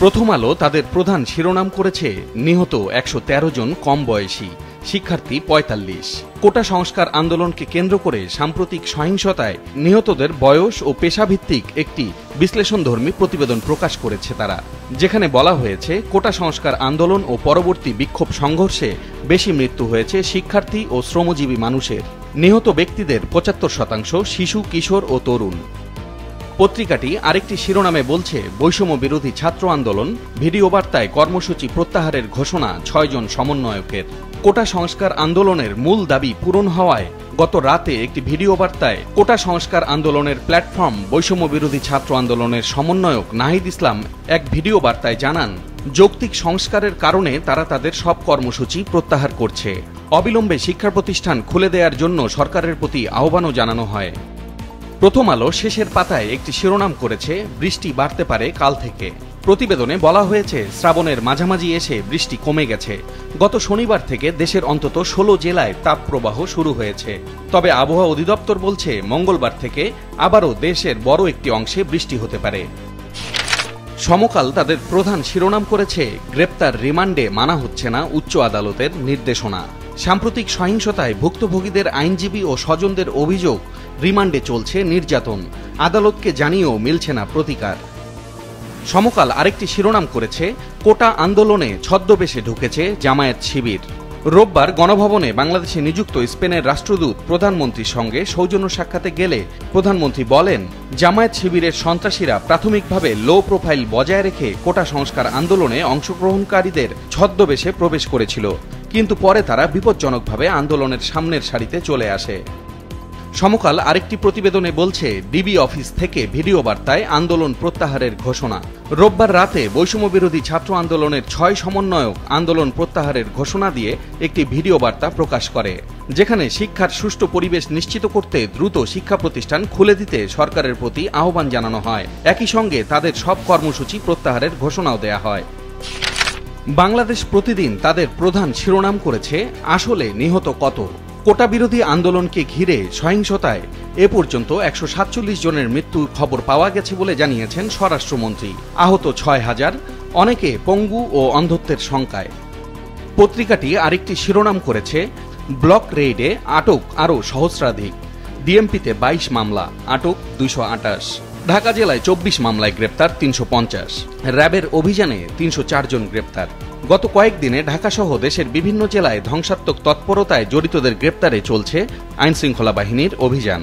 প্রথম আলো তাদের প্রধান শিরোনাম করেছে নিহত ১১৩ জন কম বয়সী, শিক্ষার্থী ৪৫। কোটা সংস্কার আন্দোলনকে কেন্দ্র করে সাম্প্রতিক সহিংসতায় নিহতদের বয়স ও পেশাভিত্তিক একটি বিশ্লেষণধর্মী প্রতিবেদন প্রকাশ করেছে তারা, যেখানে বলা হয়েছে কোটা সংস্কার আন্দোলন ও পরবর্তী বিক্ষোভ সংঘর্ষে বেশি মৃত্যু হয়েছে শিক্ষার্থী ও শ্রমজীবী মানুষের। নিহত ব্যক্তিদের ৭৫% শিশু, কিশোর ও তরুণ। পত্রিকাটি আরেকটি শিরোনামে বলছে, বৈষম্য বিরোধী ছাত্র আন্দোলন, ভিডিও বার্তায় কর্মসূচি প্রত্যাহারের ঘোষণা ৬ জন সমন্বয়কের। কোটা সংস্কার আন্দোলনের মূল দাবি পূরণ হওয়ায় গত রাতে একটি ভিডিও বার্তায় কোটা সংস্কার আন্দোলনের প্ল্যাটফর্ম বৈষম্য বিরোধী ছাত্র আন্দোলনের সমন্বয়ক নাহিদ ইসলাম এক ভিডিও বার্তায় জানান, যৌক্তিক সংস্কারের কারণে তারা তাদের সব কর্মসূচি প্রত্যাহার করছে। অবিলম্বে শিক্ষা প্রতিষ্ঠান খুলে দেওয়ার জন্য সরকারের প্রতি আহ্বানও জানানো হয়। প্রথম আলো শেষের পাতায় একটি শিরোনাম করেছে, বৃষ্টি বাড়তে পারে কাল থেকে। প্রতিবেদনে বলা হয়েছে, শ্রাবণের মাঝামাঝি এসে বৃষ্টি কমে গেছে। গত শনিবার থেকে দেশের অন্তত ১৬ জেলায় তাপপ্রবাহ শুরু হয়েছে। তবে আবহাওয়া অধিদপ্তর বলছে, মঙ্গলবার থেকে আবারও দেশের বড় একটি অংশে বৃষ্টি হতে পারে। সমকাল তাদের প্রধান শিরোনাম করেছে, গ্রেপ্তার রিমান্ডে মানা হচ্ছে না উচ্চ আদালতের নির্দেশনা। সাম্প্রতিক সহিংসতায় ভুক্তভোগীদের আইনজীবী ও স্বজনদের অভিযোগ, রিমান্ডে চলছে নির্যাতন, আদালতকে জানিয়েও মিলছে না প্রতিকার। সমকাল আরেকটি শিরোনাম করেছে, কোটা আন্দোলনে ছদ্মবেশে ঢুকেছে জামায়াত শিবির। রোববার গণভবনে বাংলাদেশে নিযুক্ত স্পেনের রাষ্ট্রদূত প্রধানমন্ত্রীর সঙ্গে সৌজন্য সাক্ষাতে গেলে প্রধানমন্ত্রী বলেন, জামায়াত শিবিরের সন্ত্রাসীরা প্রাথমিকভাবে লো প্রোফাইল বজায় রেখে কোটা সংস্কার আন্দোলনে অংশগ্রহণকারীদের ছদ্মবেশে প্রবেশ করেছিল, কিন্তু পরে তারা বিপজ্জনকভাবে আন্দোলনের সামনের সারিতে চলে আসে। সমকাল আরেকটি প্রতিবেদনে বলছে, ডিবি অফিস থেকে ভিডিও বার্তায় আন্দোলন প্রত্যাহারের ঘোষণা। রোববার রাতে বৈষম্য বিরোধী ছাত্র আন্দোলনের ৬ সমন্বয়ক আন্দোলন প্রত্যাহারের ঘোষণা দিয়ে একটি ভিডিও বার্তা প্রকাশ করে, যেখানে শিক্ষার সুষ্ঠু পরিবেশ নিশ্চিত করতে দ্রুত শিক্ষা প্রতিষ্ঠান খুলে দিতে সরকারের প্রতি আহ্বান জানানো হয়। একই সঙ্গে তাদের সব কর্মসূচি প্রত্যাহারের ঘোষণাও দেয়া হয়। বাংলাদেশ প্রতিদিন তাদের প্রধান শিরোনাম করেছে, আসলে নিহত কত? কোটা বিরোধী আন্দোলনকে ঘিরে সহিংসতায় এ পর্যন্ত ১৪৭ জনের মৃত্যুর খবর পাওয়া গেছে বলে জানিয়েছেন স্বরাষ্ট্রমন্ত্রী। আহত ৬,০০০, অনেকে পঙ্গু ও অন্ধত্বের শঙ্কায়। পত্রিকাটি আরেকটি শিরোনাম করেছে, ব্লক রেইডে আটক আরও সহস্রাধিক। ডিএমপিতে ২২ মামলা, আটক ২২৮। ঢাকা জেলায় ২৪ মামলায় গ্রেপ্তার ৩৫০। র্যাবের অভিযানে ৩০৪ জন গ্রেপ্তার। গত কয়েকদিনে ঢাকাসহ দেশের বিভিন্ন জেলায় ধ্বংসাত্মক তৎপরতায় জড়িতদের গ্রেপ্তারে চলছে আইনশৃঙ্খলা বাহিনীর অভিযান।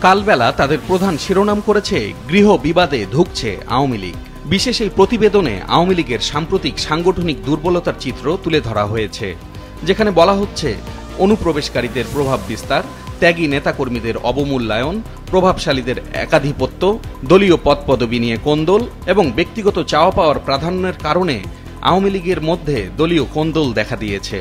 কালবেলা তাদের প্রধান শিরোনাম করেছে, গৃহ বিবাদে ধুঁকছে আওয়ামী লীগ। বিশেষ এই প্রতিবেদনে আওয়ামী লীগের সাম্প্রতিক সাংগঠনিক দুর্বলতার চিত্র তুলে ধরা হয়েছে, যেখানে বলা হচ্ছে, অনুপ্রবেশকারীদের প্রভাব বিস্তার, ত্যাগী নেতাকর্মীদের অবমূল্যায়ন, প্রভাবশালীদের একাধিপত্য, দলীয় পদপদবি নিয়ে কোন্দল এবং ব্যক্তিগত চাওয়া পাওয়ার প্রাধান্যের কারণে আওয়ামী লীগের মধ্যে দলীয় কোন্দল দেখা দিয়েছে।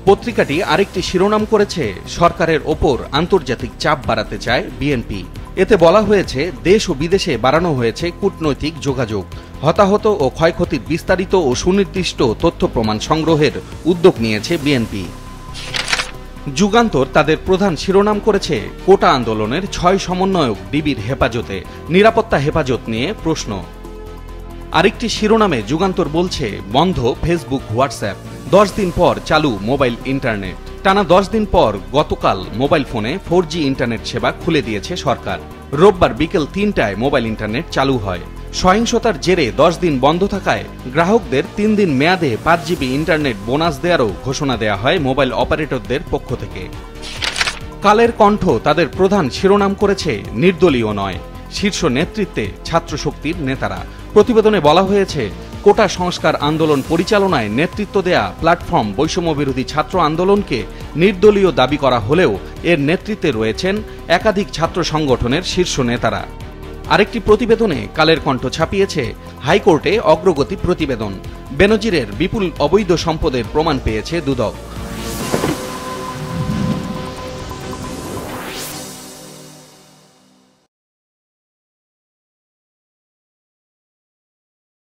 পত্রিকাটি আরেকটি শিরোনাম করেছে, সরকারের ওপর আন্তর্জাতিক চাপ বাড়াতে চায় বিএনপি। এতে বলা হয়েছে, দেশ ও বিদেশে বাড়ানো হয়েছে কূটনৈতিক যোগাযোগ, হতাহত ও ক্ষয়ক্ষতির বিস্তারিত ও সুনির্দিষ্ট তথ্য প্রমাণ সংগ্রহের উদ্যোগ নিয়েছে বিএনপি। যুগান্তর তাদের প্রধান শিরোনাম করেছে, কোটা আন্দোলনের ৬ সমন্বয়ক ডিবির হেফাজতে, নিরাপত্তা হেফাজত নিয়ে প্রশ্ন। আরেকটি শিরোনামে যুগান্তর বলছে, বন্ধ ফেসবুক, হোয়াটসঅ্যাপ, ১০ দিন পর চালু মোবাইল ইন্টারনেট। টানা ১০ দিন পর গতকাল মোবাইল ফোনে 4G ইন্টারনেট সেবা খুলে দিয়েছে সরকার। রোববার বিকেল ৩টায় মোবাইল ইন্টারনেট চালু হয়। সহিংসতার জেরে ১০ দিন বন্ধ থাকায় গ্রাহকদের ৩ দিন মেয়াদে ৫GB ইন্টারনেট বোনাস দেওয়ারও ঘোষণা দেওয়া হয় মোবাইল অপারেটরদের পক্ষ থেকে। কালের কণ্ঠ তাদের প্রধান শিরোনাম করেছে, নির্দলীয় নয়, শীর্ষ নেতৃত্বে ছাত্রশক্তির নেতারা। প্রতিবেদনে বলা হয়েছে, কোটা সংস্কার আন্দোলন পরিচালনায় নেতৃত্ব দেয়া প্ল্যাটফর্ম বৈষম্য বিরোধী ছাত্র আন্দোলনকে নির্দলীয় দাবি করা হলেও এর নেতৃত্বে রয়েছেন একাধিক ছাত্র সংগঠনের শীর্ষ নেতারা। আরেকটি প্রতিবেদনে কালের কণ্ঠ ছাপিয়েছে, হাইকোর্টে অগ্রগতি প্রতিবেদন, বেনজিরের বিপুল অবৈধ সম্পদের প্রমাণ পেয়েছে দুদক।